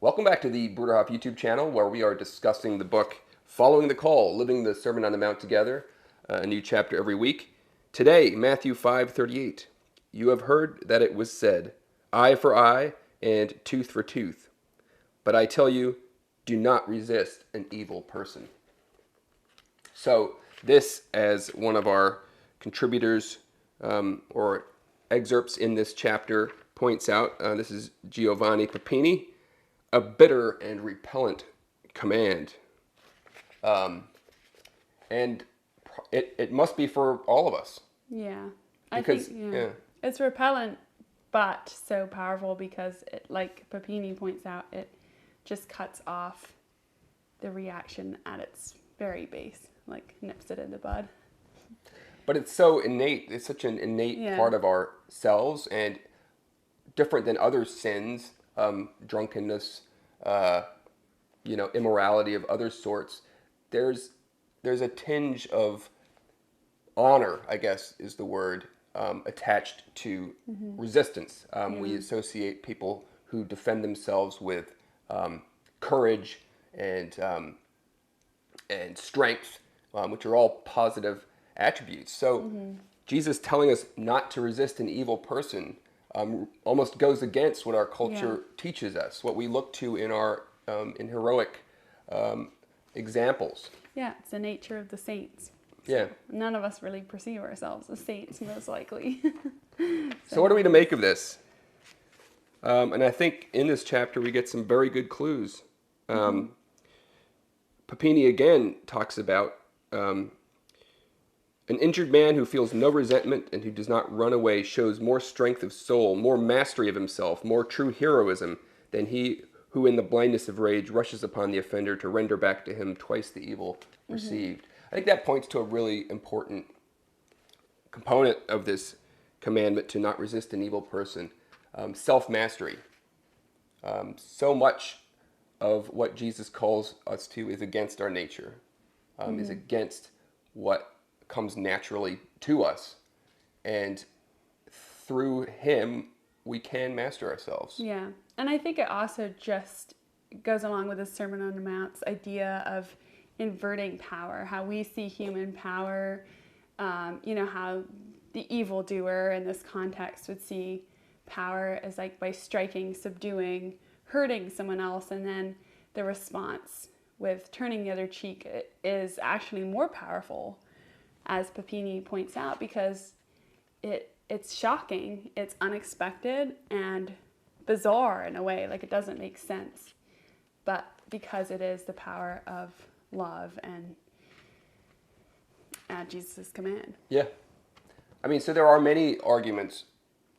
Welcome back to the Bruderhof YouTube channel, where we are discussing the book Following the Call, Living the Sermon on the Mount Together, a new chapter every week. Today, Matthew 5:38. You have heard that it was said, eye for eye and tooth for tooth. But I tell you, do not resist an evil person. So this, as one of our contributors or excerpts in this chapter points out, this is Giovanni Papini, a bitter and repellent command. And it must be for all of us. Yeah. Because, I think it's repellent, but so powerful because, like Papini points out, it just cuts off the reaction at its very base, like nips it in the bud. But it's so innate. It's such an innate part of ourselves, and different than other sins, drunkenness, immorality of other sorts. There's a tinge of honor, I guess is the word, attached to resistance. We associate people who defend themselves with courage and strength, which are all positive attributes. So Jesus telling us not to resist an evil person almost goes against what our culture teaches us, what we look to in our in heroic examples. Yeah, it's the nature of the saints. Yeah. None of us really perceive ourselves as saints, most likely. So what are we to make of this? And I think in this chapter we get some very good clues. Papini again talks about an injured man who feels no resentment and who does not run away shows more strength of soul, more mastery of himself, more true heroism than he who in the blindness of rage rushes upon the offender to render back to him twice the evil received. I think that points to a really important component of this commandment to not resist an evil person. Self-mastery. So much of what Jesus calls us to is against our nature, is against what comes naturally to us, and through him we can master ourselves. Yeah, and I think it also just goes along with the Sermon on the Mount's idea of inverting power, how we see human power, how the evildoer in this context would see power as like by striking, subduing, hurting someone else, and then the response with turning the other cheek is actually more powerful, as Papini points out, because it's shocking, it's unexpected, and bizarre in a way, like it doesn't make sense. But because it is the power of love and Jesus' command. Yeah. I mean, so there are many arguments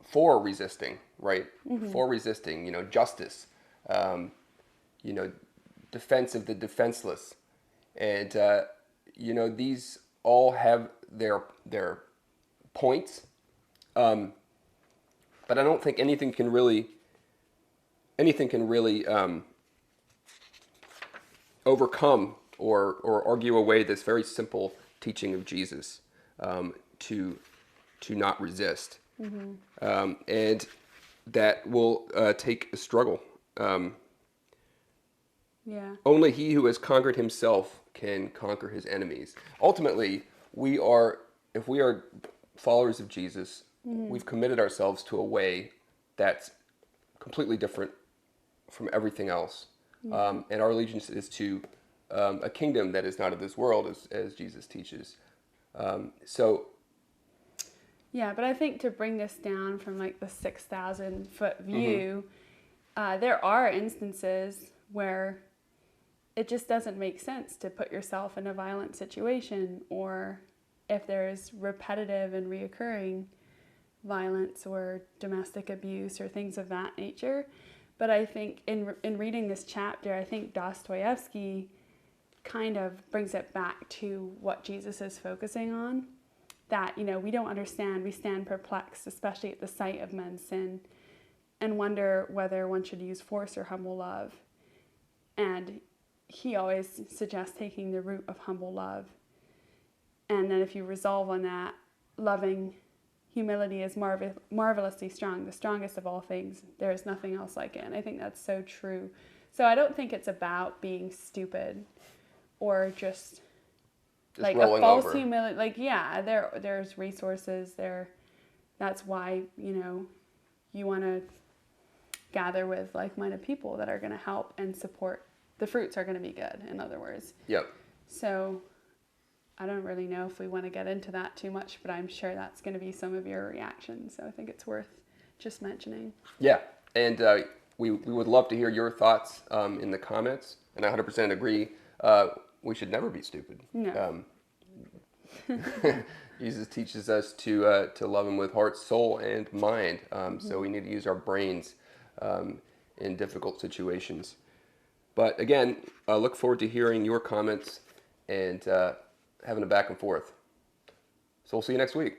for resisting, right? For resisting, justice, defense of the defenseless. And, these all have their points, but I don't think anything can really overcome or argue away this very simple teaching of Jesus, to not resist, and that will take a struggle. Only he who has conquered himself can conquer his enemies. Ultimately, if we are followers of Jesus, we've committed ourselves to a way that's completely different from everything else. And our allegiance is to a kingdom that is not of this world, as Jesus teaches. Yeah, but I think to bring this down from like the 6,000-foot view, there are instances where it just doesn't make sense to put yourself in a violent situation, or if there's repetitive and reoccurring violence or domestic abuse or things of that nature. But I think in reading this chapter, I think Dostoyevsky kind of brings it back to what Jesus is focusing on, that, we don't understand, we stand perplexed, especially at the sight of men's sin, and wonder whether one should use force or humble love. And he always suggests taking the route of humble love. And then if you resolve on that, loving humility is marvelously strong, the strongest of all things. There is nothing else like it. And I think that's so true. So I don't think it's about being stupid or just like a rolling false over. humility. Like, yeah, there's resources there. That's why, you know, you want to gather with like-minded people that are going to help and support. The fruits are going to be good, in other words. Yep. So I don't really know if we want to get into that too much, but I'm sure that's going to be some of your reactions. So I think it's worth just mentioning. Yeah, and we would love to hear your thoughts in the comments, and I 100% agree. We should never be stupid. No. Jesus teaches us to love Him with heart, soul, and mind. So we need to use our brains in difficult situations. But again, I look forward to hearing your comments and having a back and forth. So we'll see you next week.